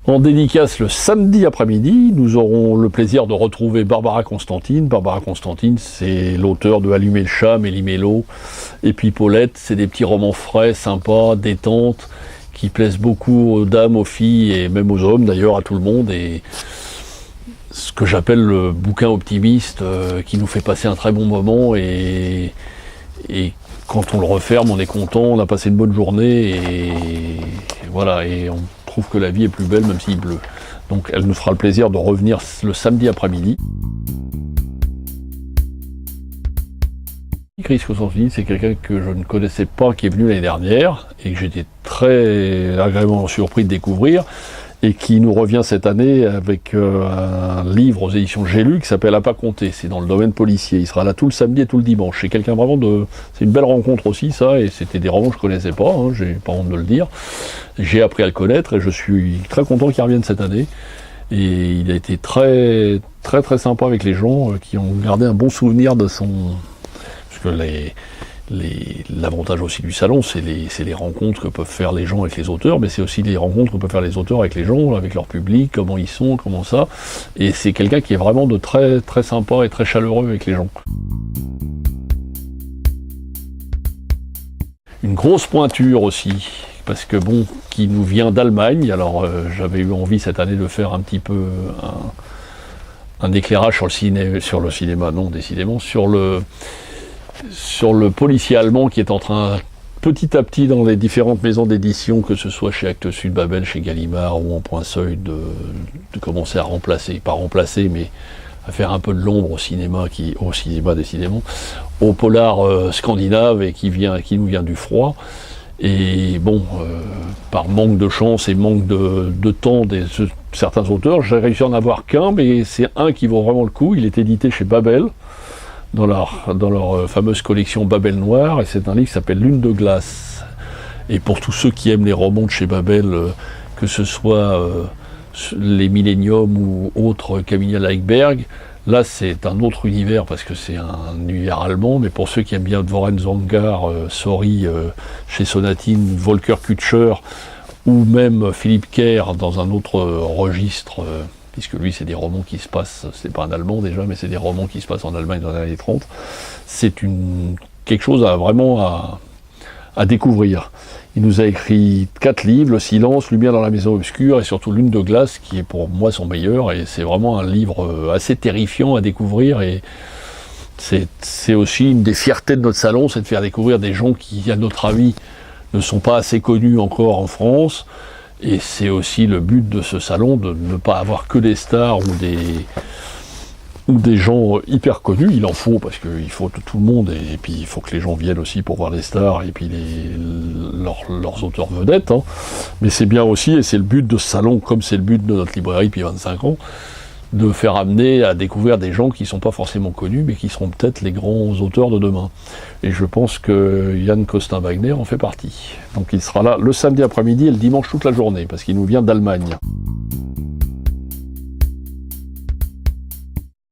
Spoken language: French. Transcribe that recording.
En dédicace le samedi après-midi, nous aurons le plaisir de retrouver Barbara Constantine. Barbara Constantine, c'est l'auteur de Allumer le chat, Méli-Mélo, et puis Paulette. C'est des petits romans frais, sympas, détente, qui plaisent beaucoup aux dames, aux filles et même aux hommes d'ailleurs, à tout le monde. Et ce que j'appelle le bouquin optimiste qui nous fait passer un très bon moment et quand on le referme, on est content, on a passé une bonne journée et voilà, et on trouve que la vie est plus belle même s'il pleut. Donc elle nous fera le plaisir de revenir le samedi après-midi. Chris Constantine, c'est quelqu'un que je ne connaissais pas, qui est venu l'année dernière et que j'étais très agréablement surpris de découvrir et qui nous revient cette année avec un livre aux éditions J'ai lu qui s'appelle À pas compter. C'est dans le domaine policier. Il sera là tout le samedi et tout le dimanche. C'est quelqu'un vraiment de... C'est une belle rencontre aussi, ça, et c'était des romans que je connaissais pas, hein, j'ai pas honte de le dire. J'ai appris à le connaître et je suis très content qu'il revienne cette année. Et il a été très sympa avec les gens qui ont gardé un bon souvenir de son... Parce que l'avantage aussi du salon, c'est les rencontres que peuvent faire les gens avec les auteurs, mais c'est aussi les rencontres que peuvent faire les auteurs avec les gens, avec leur public, comment ils sont, comment ça. Et c'est quelqu'un qui est vraiment de très sympa et très chaleureux avec les gens. Une grosse pointure aussi, parce que bon, qui nous vient d'Allemagne. Alors j'avais eu envie cette année de faire un petit peu un éclairage sur le cinéma, non, décidément, sur le policier allemand qui est en train, petit à petit, dans les différentes maisons d'édition, que ce soit chez Actes Sud, Babel, chez Gallimard ou en Point Seuil, de commencer à remplacer, pas remplacer, mais à faire un peu de l'ombre au cinéma décidément, au polar scandinave et qui nous vient du froid. Et bon, par manque de chance et manque de temps de certains auteurs, j'ai réussi à en avoir qu'un, mais c'est un qui vaut vraiment le coup. Il est édité chez Babel, dans leur fameuse collection Babel Noir, et c'est un livre qui s'appelle Lune de glace. Et pour tous ceux qui aiment les romans de chez Babel, que ce soit les Millennium ou autres Camilla Läckberg, là c'est un autre univers parce que c'est un univers allemand, mais pour ceux qui aiment bien Dvoren Zangar, Sorry chez Sonatine, Volker Kutscher, ou même Philippe Kerr dans un autre registre, puisque lui c'est des romans qui se passent, c'est pas un allemand déjà, mais c'est des romans qui se passent en Allemagne dans les années 30, c'est quelque chose à découvrir. Il nous a écrit 4 livres, Le silence, Lumière dans la maison obscure et surtout Lune de glace, qui est pour moi son meilleur, et c'est vraiment un livre assez terrifiant à découvrir, et c'est aussi une des fiertés de notre salon, c'est de faire découvrir des gens qui, à notre avis, ne sont pas assez connus encore en France. Et c'est aussi le but de ce salon, de ne pas avoir que des stars ou des gens hyper connus. Il en faut, parce qu'il faut tout le monde, et puis il faut que les gens viennent aussi pour voir les stars, et puis leurs auteurs vedettes. Hein. Mais c'est bien aussi, et c'est le but de ce salon, comme c'est le but de notre librairie depuis 25 ans, de faire amener à découvrir des gens qui ne sont pas forcément connus, mais qui seront peut-être les grands auteurs de demain. Et je pense que Yann Costin-Wagner en fait partie. Donc il sera là le samedi après-midi et le dimanche toute la journée, parce qu'il nous vient d'Allemagne.